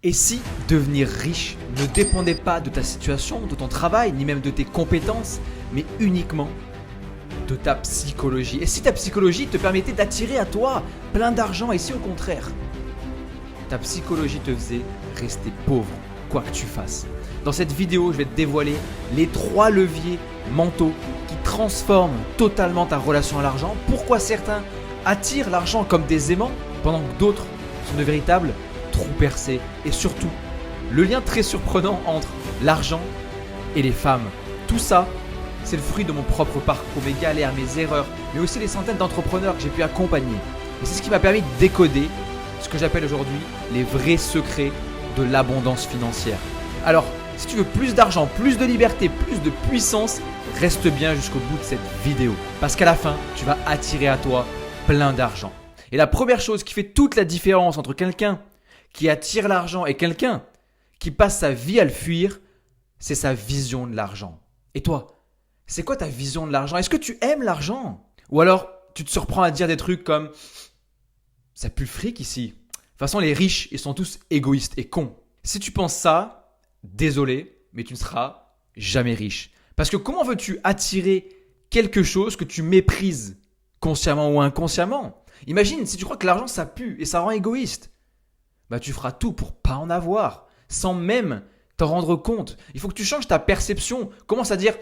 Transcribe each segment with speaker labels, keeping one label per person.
Speaker 1: Et si devenir riche ne dépendait pas de ta situation, de ton travail, ni même de tes compétences, mais uniquement de ta psychologie? Et si ta psychologie te permettait d'attirer à toi plein d'argent, et si au contraire, ta psychologie te faisait rester pauvre, quoi que tu fasses? Dans cette vidéo, je vais te dévoiler les 3 leviers mentaux qui transforment totalement ta relation à l'argent. Pourquoi certains attirent l'argent comme des aimants, pendant que d'autres sont de véritables trous percés. Et surtout, le lien très surprenant entre l'argent et les femmes. Tout ça, c'est le fruit de mon propre parcours, mes galères, mes erreurs, mais aussi les centaines d'entrepreneurs que j'ai pu accompagner. Et c'est ce qui m'a permis de décoder ce que j'appelle aujourd'hui les vrais secrets de l'abondance financière. Alors, si tu veux plus d'argent, plus de liberté, plus de puissance, reste bien jusqu'au bout de cette vidéo. Parce qu'à la fin, tu vas attirer à toi plein d'argent. Et la première chose qui fait toute la différence entre quelqu'un qui attire l'argent et quelqu'un qui passe sa vie à le fuir, c'est sa vision de l'argent. Et toi, c'est quoi ta vision de l'argent? Est-ce que tu aimes l'argent? Ou alors, tu te surprends à dire des trucs comme « ça pue le fric ici ». De toute façon, les riches, ils sont tous égoïstes et cons. Si tu penses ça, désolé, mais tu ne seras jamais riche. Parce que comment veux-tu attirer quelque chose que tu méprises consciemment ou inconsciemment? Imagine si tu crois que l'argent ça pue et ça rend égoïste. Bah tu feras tout pour pas en avoir, sans même t'en rendre compte. Il faut que tu changes ta perception. Commence à dire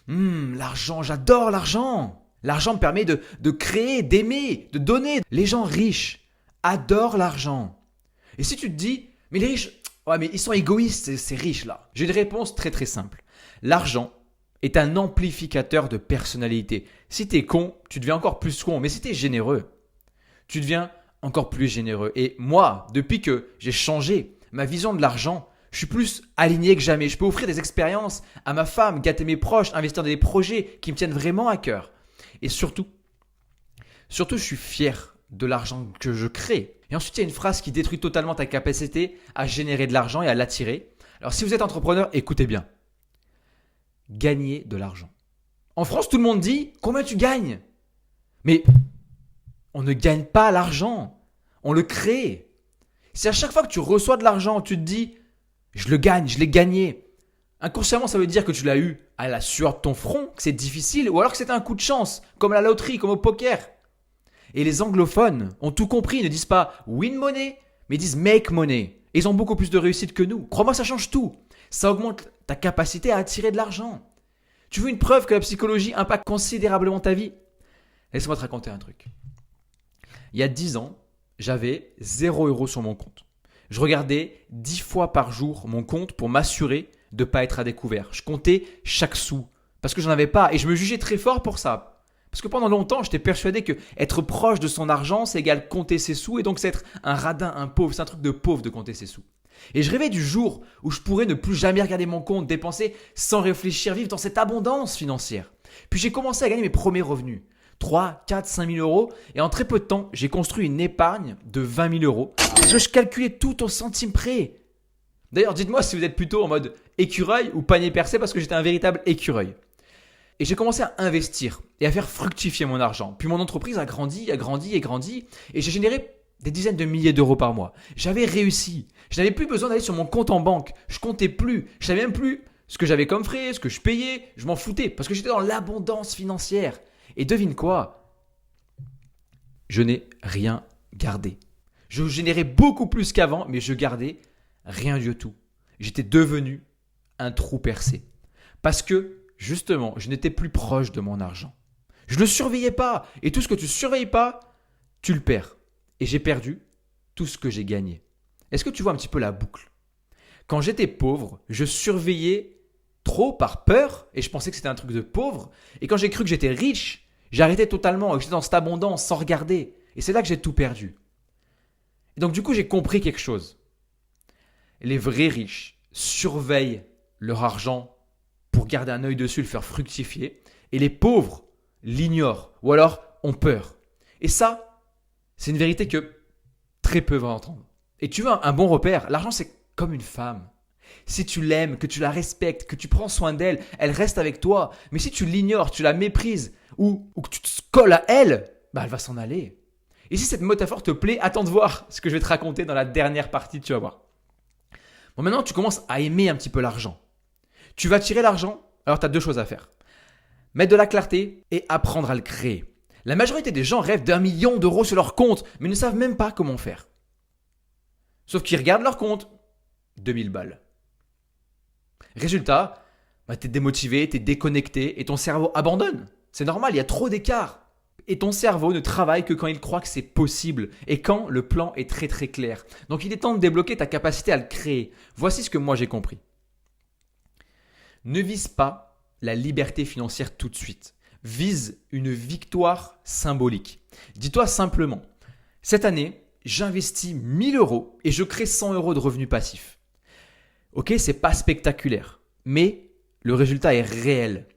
Speaker 1: l'argent, j'adore l'argent. L'argent me permet de créer, d'aimer, de donner. Les gens riches adorent l'argent. Et si tu te dis, mais les riches, ouais, mais ils sont égoïstes, ces riches-là. J'ai une réponse très très simple. L'argent est un amplificateur de personnalité. Si t'es con, tu deviens encore plus con. Mais si t'es généreux, tu deviens encore plus généreux. Et moi, depuis que j'ai changé ma vision de l'argent, je suis plus aligné que jamais. Je peux offrir des expériences à ma femme, gâter mes proches, investir dans des projets qui me tiennent vraiment à cœur. Et surtout, je suis fier de l'argent que je crée. Et ensuite, il y a une phrase qui détruit totalement ta capacité à générer de l'argent et à l'attirer. Alors, si vous êtes entrepreneur, écoutez bien. Gagner de l'argent. En France, tout le monde dit combien tu gagnes. Mais on ne gagne pas l'argent, on le crée. Si à chaque fois que tu reçois de l'argent, tu te dis je le gagne, je l'ai gagné. Inconsciemment, ça veut dire que tu l'as eu à la sueur de ton front, que c'est difficile, ou alors que c'est un coup de chance, comme à la loterie, comme au poker. Et les anglophones ont tout compris, ils ne disent pas win money, mais ils disent make money. Et ils ont beaucoup plus de réussite que nous. Crois-moi, ça change tout. Ça augmente ta capacité à attirer de l'argent. Tu veux une preuve que la psychologie impacte considérablement ta vie? Laisse-moi te raconter un truc. Il y a 10 ans, j'avais 0 € sur mon compte. Je regardais 10 fois par jour mon compte pour m'assurer de ne pas être à découvert. Je comptais chaque sou parce que j'en avais pas et je me jugeais très fort pour ça. Parce que pendant longtemps, j'étais persuadé que être proche de son argent, c'est égal compter ses sous et donc c'est être un radin, un pauvre. C'est un truc de pauvre de compter ses sous. Et je rêvais du jour où je pourrais ne plus jamais regarder mon compte, dépenser sans réfléchir, vivre dans cette abondance financière. Puis j'ai commencé à gagner mes premiers revenus. 3, 4, 5 000 euros. Et en très peu de temps, j'ai construit une épargne de 20 000 euros. Parce que je calculais tout au centime près. D'ailleurs, dites-moi si vous êtes plutôt en mode écureuil ou panier percé parce que j'étais un véritable écureuil. Et j'ai commencé à investir et à faire fructifier mon argent. Puis mon entreprise a grandi, a grandi et grandi. Et j'ai généré des dizaines de milliers d'euros par mois. J'avais réussi. Je n'avais plus besoin d'aller sur mon compte en banque. Je comptais plus. Je savais même plus ce que j'avais comme frais, ce que je payais. Je m'en foutais parce que j'étais dans l'abondance financière. Et devine quoi? Je n'ai rien gardé. Je générais beaucoup plus qu'avant, mais je gardais rien du tout. J'étais devenu un trou percé. Parce que, justement, je n'étais plus proche de mon argent. Je ne le surveillais pas. Et tout ce que tu ne surveilles pas, tu le perds. Et j'ai perdu tout ce que j'ai gagné. Est-ce que tu vois un petit peu la boucle? Quand j'étais pauvre, je surveillais trop par peur et je pensais que c'était un truc de pauvre. Et quand j'ai cru que j'étais riche, j'ai arrêté totalement et que j'étais dans cette abondance sans regarder. Et c'est là que j'ai tout perdu. Et donc du coup, j'ai compris quelque chose. Les vrais riches surveillent leur argent pour garder un œil dessus, le faire fructifier. Et les pauvres l'ignorent ou alors ont peur. Et ça, c'est une vérité que très peu vont entendre. Et tu veux un bon repère? L'argent, c'est comme une femme. Si tu l'aimes, que tu la respectes, que tu prends soin d'elle, elle reste avec toi. Mais si tu l'ignores, tu la méprises ou que tu te colles à elle, bah elle va s'en aller. Et si cette métaphore te plaît, attends de voir ce que je vais te raconter dans la dernière partie, tu vas voir. Bon, maintenant, tu commences à aimer un petit peu l'argent. Tu vas tirer l'argent, alors tu as deux choses à faire. Mettre de la clarté et apprendre à le créer. La majorité des gens rêvent d'1 million d'euros sur leur compte, mais ne savent même pas comment faire. Sauf qu'ils regardent leur compte, 2000 balles. Résultat, tu es démotivé, tu es déconnecté et ton cerveau abandonne. C'est normal, il y a trop d'écart. Et ton cerveau ne travaille que quand il croit que c'est possible et quand le plan est très très clair. Donc il est temps de débloquer ta capacité à le créer. Voici ce que moi j'ai compris. Ne vise pas la liberté financière tout de suite. Vise une victoire symbolique. Dis-toi simplement, cette année, j'investis 1000 euros et je crée 100 euros de revenus passifs. Ok, c'est pas spectaculaire, mais le résultat est réel.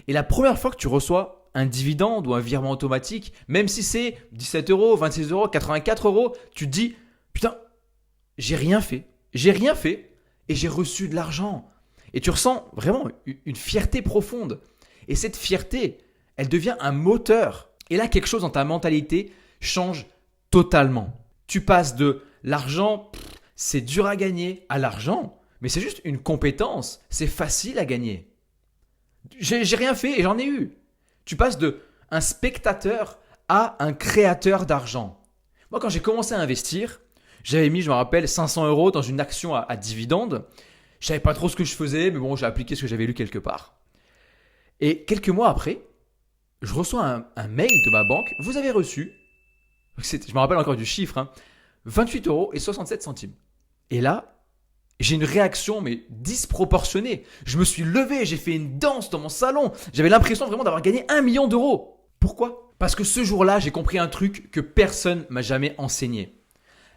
Speaker 1: Et la première fois que tu reçois un dividende ou un virement automatique, même si c'est 17 euros, 26 euros, 84 euros, tu te dis putain, j'ai rien fait et j'ai reçu de l'argent. Et tu ressens vraiment une fierté profonde. Et cette fierté, elle devient un moteur. Et là, quelque chose dans ta mentalité change totalement. Tu passes de l'argent, c'est dur à gagner, à l'argent, mais c'est juste une compétence, c'est facile à gagner. J'ai rien fait et j'en ai eu. Tu passes de un spectateur à un créateur d'argent. Moi, quand j'ai commencé à investir, j'avais mis, je me rappelle, 500 euros dans une action à dividende. Je savais pas trop ce que je faisais, mais bon, j'ai appliqué ce que j'avais lu quelque part. Et quelques mois après, je reçois un mail de ma banque. Vous avez reçu, je me rappelle encore du chiffre, 28 euros et 67 centimes. Et là, j'ai une réaction mais disproportionnée. Je me suis levé, j'ai fait une danse dans mon salon. J'avais l'impression vraiment d'avoir gagné 1 million d'euros. Pourquoi ? Parce que ce jour-là, j'ai compris un truc que personne m'a jamais enseigné.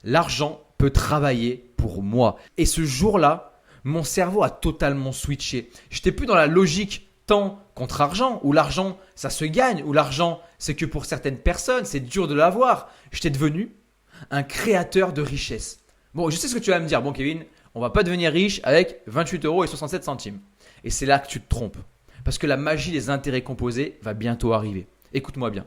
Speaker 1: L'argent peut travailler pour moi. Et ce jour-là, mon cerveau a totalement switché. J'étais plus dans la logique temps contre argent, où l'argent, ça se gagne, où l'argent, c'est que pour certaines personnes, c'est dur de l'avoir. J'étais devenu un créateur de richesse. Bon, je sais ce que tu vas me dire. Bon, Kevin, on va pas devenir riche avec 28 euros et 67 centimes. Et c'est là que tu te trompes. Parce que la magie des intérêts composés va bientôt arriver. Écoute-moi bien.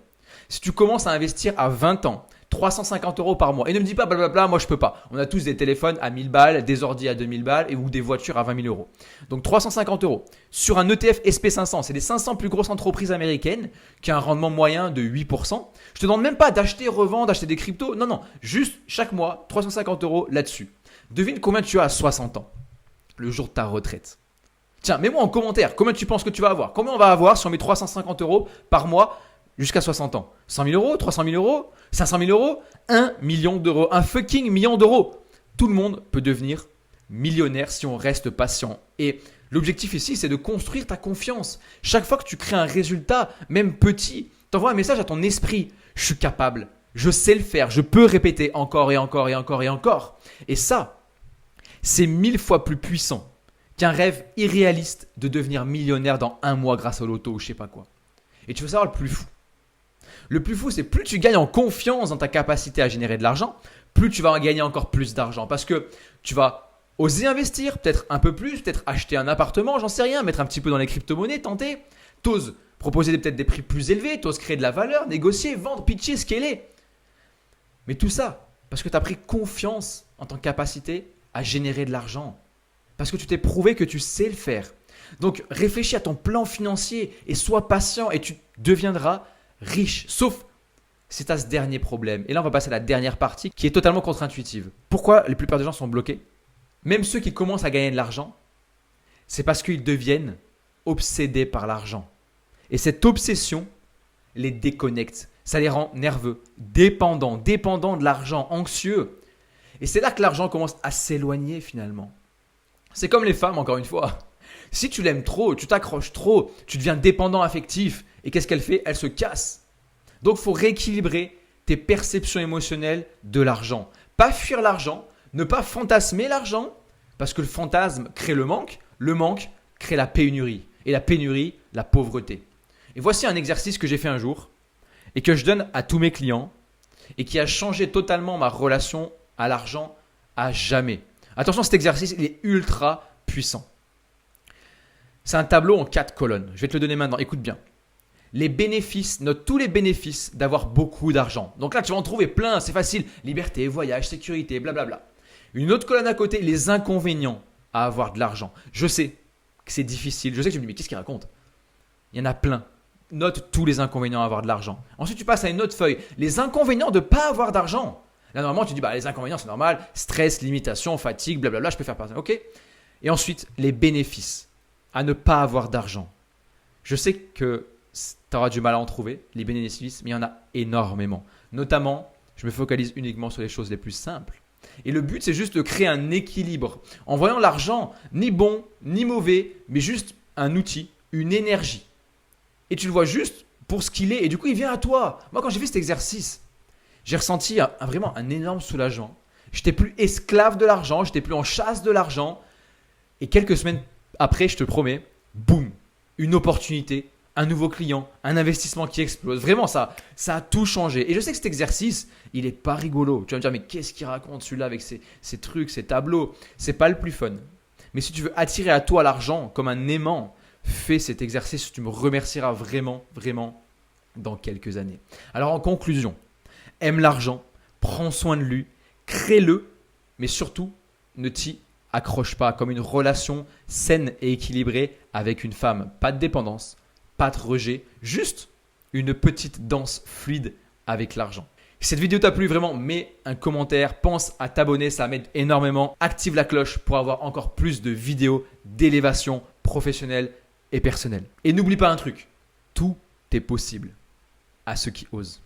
Speaker 1: Si tu commences à investir à 20 ans, 350 euros par mois, et ne me dis pas blablabla, moi je peux pas. On a tous des téléphones à 1000 balles, des ordi à 2000 balles ou des voitures à 20 000 euros. Donc 350 euros sur un ETF SP500, c'est les 500 plus grosses entreprises américaines qui ont un rendement moyen de 8%. Je te demande même pas d'acheter, revendre, d'acheter des cryptos. Non, juste chaque mois, 350 euros là-dessus. Devine combien tu as à 60 ans, le jour de ta retraite. Tiens, mets-moi en commentaire combien tu penses que tu vas avoir. Combien on va avoir si on met 350 euros par mois jusqu'à 60 ans? 100 000 euros, 300 000 euros, 500 000 euros, 1 million d'euros, un fucking million d'euros. Tout le monde peut devenir millionnaire si on reste patient. Et l'objectif ici, c'est de construire ta confiance. Chaque fois que tu crées un résultat, même petit, t'envoies un message à ton esprit. Je suis capable, je sais le faire, je peux répéter encore et encore et encore et encore. Et ça, c'est 1000 fois plus puissant qu'un rêve irréaliste de devenir millionnaire dans un mois grâce au loto ou je sais pas quoi. Et tu veux savoir le plus fou? Le plus fou, c'est plus tu gagnes en confiance dans ta capacité à générer de l'argent, plus tu vas en gagner encore plus d'argent. Parce que tu vas oser investir, peut-être un peu plus, peut-être acheter un appartement, j'en sais rien, mettre un petit peu dans les crypto-monnaies, tenter. T'oses proposer peut-être des prix plus élevés, t'oses créer de la valeur, négocier, vendre, pitcher, scaler. Mais tout ça, parce que tu as pris confiance en ta capacité à générer de l'argent. Parce que tu t'es prouvé que tu sais le faire. Donc réfléchis à ton plan financier et sois patient et tu deviendras riche. Sauf si tu as ce dernier problème. Et là, on va passer à la dernière partie qui est totalement contre-intuitive. Pourquoi la plupart des gens sont bloqués? Même ceux qui commencent à gagner de l'argent, c'est parce qu'ils deviennent obsédés par l'argent. Et cette obsession les déconnecte. Ça les rend nerveux, dépendants de l'argent, anxieux. Et c'est là que l'argent commence à s'éloigner finalement. C'est comme les femmes, encore une fois. Si tu l'aimes trop, tu t'accroches trop, tu deviens dépendant affectif. Et qu'est-ce qu'elle fait? Elle se casse. Donc, il faut rééquilibrer tes perceptions émotionnelles de l'argent. Pas fuir l'argent, ne pas fantasmer l'argent, parce que le fantasme crée le manque crée la pénurie. Et la pénurie, la pauvreté. Et voici un exercice que j'ai fait un jour et que je donne à tous mes clients et qui a changé totalement ma relation à l'argent à jamais. Attention, cet exercice, il est ultra puissant. C'est un tableau en 4 colonnes. Je vais te le donner maintenant. Écoute bien. Les bénéfices, note tous les bénéfices d'avoir beaucoup d'argent. Donc là, tu vas en trouver plein, c'est facile. Liberté, voyage, sécurité, blablabla. Une autre colonne à côté, les inconvénients. à avoir de l'argent. Je sais que c'est difficile. Je sais que tu me dis, mais qu'est-ce qu'il raconte? Il y en a plein. Note tous les inconvénients à avoir de l'argent. Ensuite, tu passes à une autre feuille. Les inconvénients de ne pas avoir d'argent. Là, normalement, tu dis, les inconvénients, c'est normal. Stress, limitation, fatigue, blablabla, je peux faire partie. OK. Et ensuite, les bénéfices à ne pas avoir d'argent. Je sais que tu auras du mal à en trouver, les bénéfices, mais il y en a énormément. Notamment, je me focalise uniquement sur les choses les plus simples. Et le but, c'est juste de créer un équilibre en voyant l'argent ni bon, ni mauvais, mais juste un outil, une énergie. Et tu le vois juste pour ce qu'il est. Et du coup, il vient à toi. Moi, quand j'ai fait cet exercice, j'ai ressenti vraiment un énorme soulagement. Je n'étais plus esclave de l'argent, je n'étais plus en chasse de l'argent. Et quelques semaines après, je te promets, boum, une opportunité, un nouveau client, un investissement qui explose. Vraiment, ça a tout changé. Et je sais que cet exercice, il n'est pas rigolo. Tu vas me dire, mais qu'est-ce qu'il raconte celui-là avec ces trucs, ces tableaux? C'est pas le plus fun. Mais si tu veux attirer à toi l'argent comme un aimant, fais cet exercice. Tu me remercieras vraiment, vraiment dans quelques années. Alors en conclusion, aime l'argent, prends soin de lui, crée-le, mais surtout, ne t'y accroche pas comme une relation saine et équilibrée avec une femme. Pas de dépendance, pas de rejet, juste une petite danse fluide avec l'argent. Si cette vidéo t'a plu, vraiment, mets un commentaire, pense à t'abonner, ça m'aide énormément. Active la cloche pour avoir encore plus de vidéos d'élévation professionnelle et personnelle. Et n'oublie pas un truc, tout est possible à ceux qui osent.